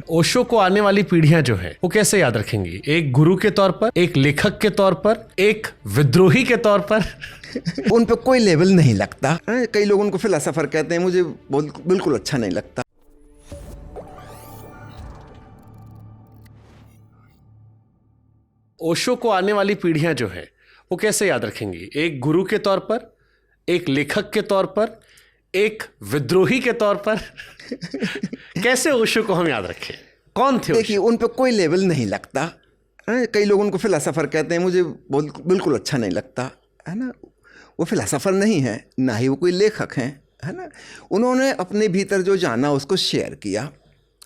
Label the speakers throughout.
Speaker 1: ओशो को आने वाली पीढ़ियां जो है वो कैसे याद रखेंगी? एक गुरु के तौर पर, एक लेखक के तौर पर, एक विद्रोही के तौर पर?
Speaker 2: उन पे कोई लेबल नहीं लगता। कई लोग उनको फिलोसोफर कहते हैं, मुझे बिल्कुल अच्छा नहीं लगता।
Speaker 1: ओशो को आने वाली पीढ़ियां जो है वो कैसे याद रखेंगी? एक गुरु के तौर पर, एक लेखक के तौर पर, एक विद्रोही के तौर पर? कैसे ओशो को हम याद रखें? कौन थे
Speaker 2: देखिए, उन पे कोई लेबल नहीं लगता। कई लोग उनको फिलोसोफर कहते हैं, मुझे बिल्कुल अच्छा नहीं लगता, है ना। वो फिलोसोफर नहीं है, ना ही वो कोई लेखक हैं, है ना। उन्होंने अपने भीतर जो जाना उसको शेयर किया,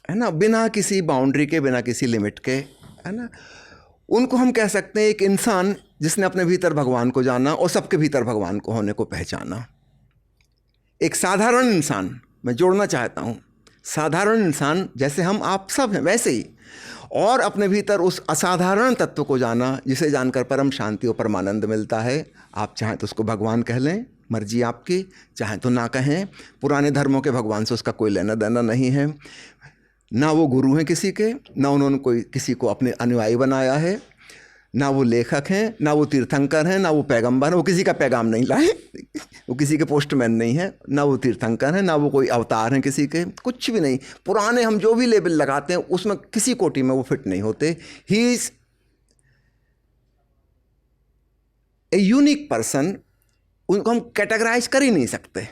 Speaker 2: है ना, बिना किसी बाउंड्री के, बिना किसी लिमिट के, है ना। उनको हम कह सकते हैं एक इंसान जिसने अपने भीतर भगवान को जाना और सबके भीतर भगवान को होने को पहचाना। एक साधारण इंसान, मैं जोड़ना चाहता हूँ, साधारण इंसान जैसे हम आप सब हैं वैसे ही, और अपने भीतर उस असाधारण तत्व को जाना जिसे जानकर परम शांति और परमानंद मिलता है। आप चाहें तो उसको भगवान कह लें, मर्जी आपकी, चाहें तो ना कहें। पुराने धर्मों के भगवान से उसका कोई लेना देना नहीं है। ना वो गुरु हैं किसी के, ना उन्होंने कोई किसी को अपने अनुयायी बनाया है, ना वो लेखक हैं, ना वो तीर्थंकर हैं, ना वो पैगंबर हैं, वो किसी का पैगाम नहीं लाए, वो किसी के पोस्टमैन नहीं है, ना वो तीर्थंकर हैं, ना वो कोई अवतार हैं किसी के, कुछ भी नहीं। पुराने हम जो भी लेबल लगाते हैं उसमें किसी कोटि में वो फिट नहीं होते। He is a unique person. उनको हम कैटेगराइज कर ही नहीं सकते।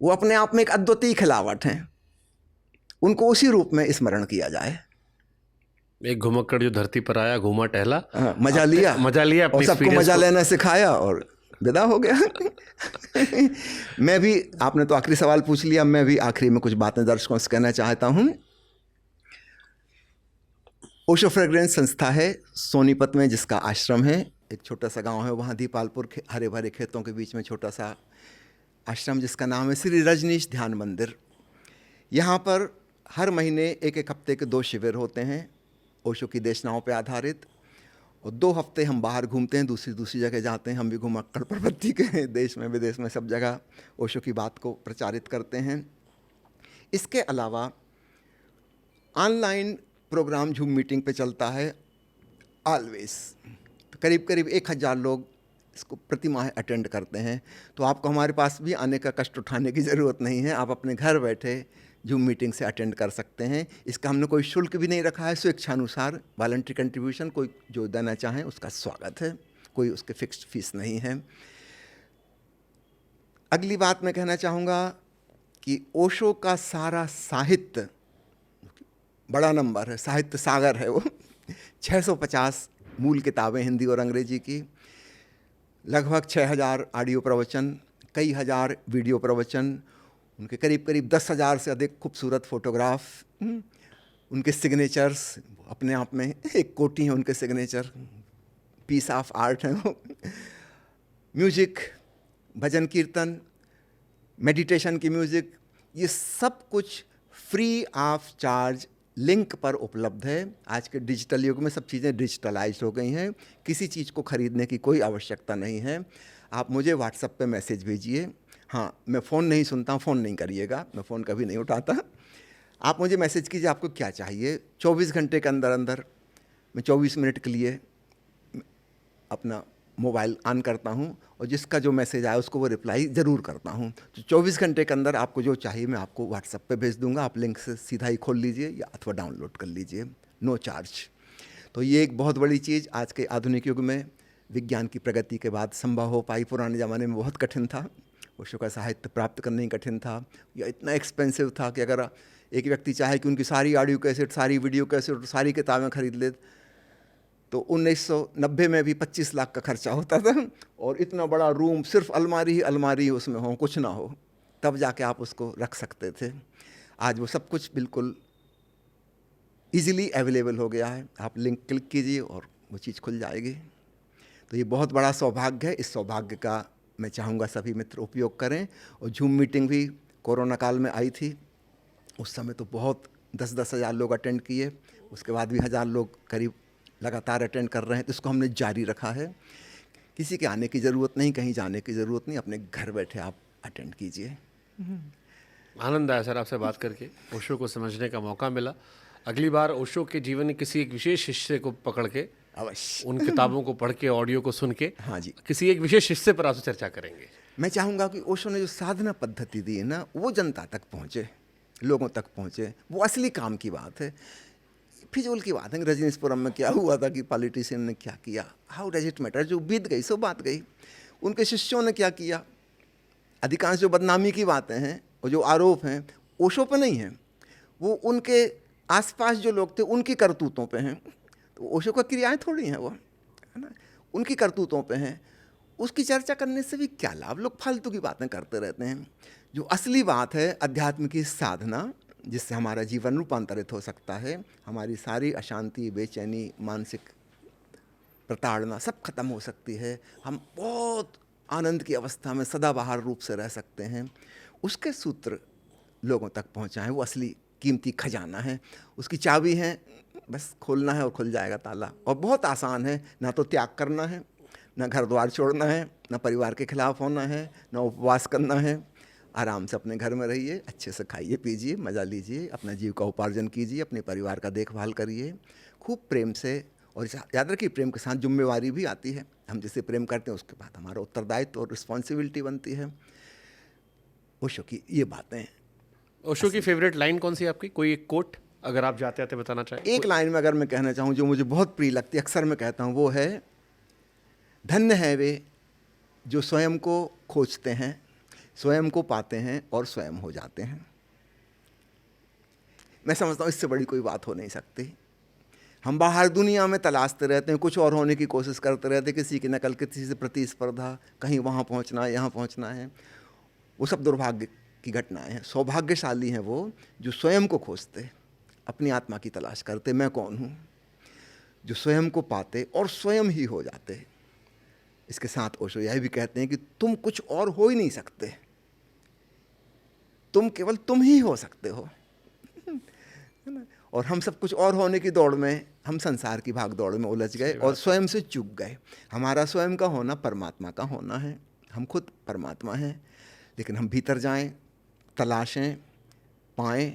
Speaker 2: वो अपने आप में एक अद्वितीय खिलावट हैं। उनको उसी रूप में स्मरण किया जाए।
Speaker 1: एक घुमक्कड़ जो धरती पर आया, घूमा टहला,
Speaker 2: मजा लिया और सबको मजा लेना सिखाया और विदा हो गया। मैं भी, आपने तो आखिरी सवाल पूछ लिया, मैं भी आखिरी में कुछ बातें दर्शकों से कहना चाहता हूँ। ओशो फ्रेग्रेंस संस्था है सोनीपत में, जिसका आश्रम है। एक छोटा सा गांव है वहाँ, दीपालपुर, हरे भरे खेतों के बीच में छोटा सा आश्रम जिसका नाम है श्री रजनीश ध्यान मंदिर। यहाँ पर हर महीने एक हफ्ते के 2 शिविर होते हैं ओशो की देशनाओं पे आधारित, और 2 हफ्ते हम बाहर घूमते हैं, दूसरी जगह जाते हैं। हम भी घुमक्कड़ प्रवृत्ति के देश में विदेश में सब जगह ओशो की बात को प्रचारित करते हैं। इसके अलावा ऑनलाइन प्रोग्राम जूम मीटिंग पे चलता है ऑलवेज। करीब 1000 लोग इसको प्रति माह अटेंड करते हैं। तो आपको हमारे पास भी आने का कष्ट उठाने की ज़रूरत नहीं है। आप अपने घर बैठे जूम मीटिंग से अटेंड कर सकते हैं। इसका हमने कोई शुल्क भी नहीं रखा है, स्वेच्छानुसार वॉलंटरी कंट्रीब्यूशन, कोई जो देना चाहें उसका स्वागत है, कोई उसके फिक्स्ड फीस नहीं है। अगली बात मैं कहना चाहूँगा कि ओशो का सारा साहित्य, बड़ा नंबर है, साहित्य सागर है वो। 650 मूल किताबें हिंदी और अंग्रेजी की, लगभग 6000 ऑडियो प्रवचन, कई हज़ार वीडियो प्रवचन, उनके करीब 10,000 से अधिक खूबसूरत फोटोग्राफ, उनके सिग्नेचर्स अपने आप में एक कोटि है। उनके सिग्नेचर पीस ऑफ आर्ट हैं वो। म्यूजिक, भजन कीर्तन, मेडिटेशन की म्यूज़िक, ये सब कुछ फ्री ऑफ चार्ज लिंक पर उपलब्ध है। आज के डिजिटल युग में सब चीज़ें डिजिटलाइज हो गई हैं, किसी चीज़ को ख़रीदने की कोई आवश्यकता नहीं है। आप मुझे व्हाट्सएप पे मैसेज भेजिए। हाँ, मैं फ़ोन नहीं सुनता हूँ, फ़ोन नहीं करिएगा, मैं फ़ोन कभी नहीं उठाता। आप मुझे मैसेज कीजिए आपको क्या चाहिए। 24 घंटे के अंदर अंदर मैं 24 मिनट के लिए अपना मोबाइल ऑन करता हूँ, और जिसका जो मैसेज आया उसको वो रिप्लाई ज़रूर करता हूँ। तो 24 घंटे के अंदर आपको जो चाहिए मैं आपको व्हाट्सएप पे भेज दूँगा। आप लिंक से सीधा ही खोल लीजिए या अथवा डाउनलोड कर लीजिए, नो चार्ज। तो ये एक बहुत बड़ी चीज़ आज के आधुनिक युग में विज्ञान की प्रगति के बाद संभव हो पाई। पुराने ज़माने में बहुत कठिन था, ओशो का साहित्य प्राप्त करना ही कठिन था, या इतना एक्सपेंसिव था कि अगर एक व्यक्ति चाहे कि उनकी सारी ऑडियो कैसेट, सारी वीडियो कैसेट, सारी किताबें खरीद ले, तो 1990 में भी 25 लाख का खर्चा होता था, और इतना बड़ा रूम, सिर्फ अलमारी ही अलमारी उसमें हो, कुछ ना हो, तब जाके आप उसको रख सकते थे। आज वो सब कुछ बिल्कुल इजीली अवेलेबल हो गया है। आप लिंक क्लिक कीजिए और वो चीज़ खुल जाएगी। तो ये बहुत बड़ा सौभाग्य है। इस सौभाग्य का मैं चाहूँगा सभी मित्र उपयोग करें। और जूम मीटिंग भी कोरोना काल में आई थी, उस समय तो बहुत 10-10 हज़ार लोग अटेंड किए, उसके बाद भी 1000 लोग करीब लगातार अटेंड कर रहे हैं। तो इसको हमने जारी रखा है। किसी के आने की ज़रूरत नहीं, कहीं जाने की ज़रूरत नहीं, अपने घर बैठे आप अटेंड कीजिए।
Speaker 1: आनंद आया सर आपसे बात करके, ओशो को समझने का मौका मिला। अगली बार ओशो के जीवन के किसी एक विशेष हिस्से को पकड़ के,
Speaker 2: अवश्य।
Speaker 1: उन किताबों को पढ़ के, ऑडियो को सुन के,
Speaker 2: हाँ जी,
Speaker 1: किसी एक विशेष हिस्से पर आपसे चर्चा करेंगे।
Speaker 2: मैं चाहूँगा कि ओशो ने जो साधना पद्धति दी है ना, वो जनता तक पहुँचे, लोगों तक पहुँचे। वो असली काम की बात है, फिजूल की बात है। रजनीशपुरम में क्या हुआ था कि पॉलिटिशियन ने क्या किया, हाउ डज इट मैटर, जो बीत गई सो बात गई। उनके शिष्यों ने क्या किया, अधिकांश जो बदनामी की बातें हैं और जो आरोप हैं ओशो पे नहीं हैं, वो उनके आसपास जो लोग थे उनकी करतूतों पे हैं। तो ओशो का क्रियाएं थोड़ी हैं वो, है ना, उनकी करतूतों पे हैं। उसकी चर्चा करने से भी क्या लाभ, लोग फालतू की बातें करते रहते हैं। जो असली बात है अध्यात्म की साधना, जिससे हमारा जीवन रूपांतरित हो सकता है, हमारी सारी अशांति, बेचैनी, मानसिक प्रताड़ना सब खत्म हो सकती है, हम बहुत आनंद की अवस्था में सदाबहार रूप से रह सकते हैं। उसके सूत्र लोगों तक पहुंचाएं, वो असली कीमती खजाना है। उसकी चाबी है, बस खोलना है और खुल जाएगा ताला। और बहुत आसान है, ना तो त्याग करना है, ना घर द्वार छोड़ना है, ना परिवार के खिलाफ होना है, ना उपवास करना है। आराम से अपने घर में रहिए, अच्छे से खाइए पीजिए, मज़ा लीजिए, अपना जीव का उपार्जन कीजिए, अपने परिवार का देखभाल करिए खूब प्रेम से। और याद रखिए, प्रेम के साथ जिम्मेवारी भी आती है। हम जिससे प्रेम करते हैं उसके बाद हमारा उत्तरदायित्व और रिस्पॉन्सिबिलिटी बनती है। ओशो की ये बातें।
Speaker 1: ओशो की फेवरेट लाइन कौन सी है आपकी? कोई एक कोट अगर आप जाते आते बताना चाहें।
Speaker 2: एक लाइन में अगर मैं कहना चाहूँ जो मुझे बहुत प्रिय लगती है, अक्सर मैं कहता हूँ, वो है, धन्य है वे जो स्वयं को खोजते हैं, स्वयं को पाते हैं और स्वयं हो जाते हैं। मैं समझता हूँ इससे बड़ी कोई बात हो नहीं सकती। हम बाहर दुनिया में तलाशते रहते हैं, कुछ और होने की कोशिश करते रहते हैं, किसी की नकल, किसी से प्रतिस्पर्धा, कहीं वहाँ पहुँचना है, यहाँ पहुँचना है। वो सब दुर्भाग्य की घटनाएं हैं। सौभाग्यशाली हैं वो जो स्वयं को खोजते, अपनी आत्मा की तलाश करते, मैं कौन हूँ, जो स्वयं को पाते और स्वयं ही हो जाते। इसके साथ ओशो यह भी कहते हैं कि तुम कुछ और हो ही नहीं सकते, तुम केवल तुम ही हो सकते हो। और हम सब कुछ और होने की दौड़ में, हम संसार की भाग दौड़ में उलझ गए और स्वयं से चूक गए। हमारा स्वयं का होना परमात्मा का होना है, हम खुद परमात्मा हैं। लेकिन हम भीतर जाएं, तलाशें, पाएं,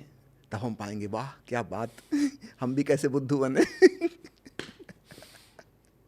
Speaker 2: तब हम पाएंगे वाह क्या बात, हम भी कैसे बुद्धू बने।